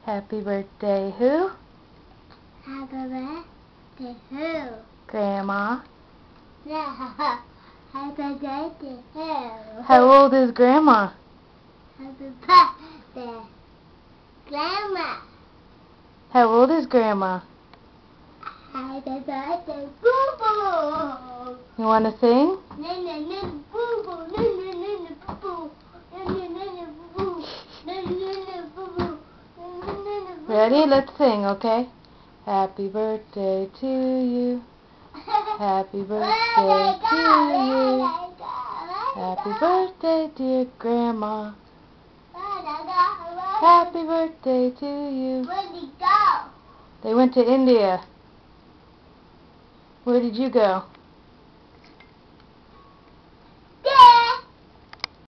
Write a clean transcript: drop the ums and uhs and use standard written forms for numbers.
Happy birthday who? Happy birthday who? Grandma. Yeah. Happy birthday who? How old is Grandma? Happy birthday, Grandma. How old is Grandma? Happy birthday, Boo Boo. You want to sing? Boo Boo, Boo Boo, Boo Boo. Ready? Let's sing, okay? Happy birthday to you. Happy birthday to you. Happy birthday, dear Grandma. Happy birthday to you. Where'd he go? They went to India. Where did you go?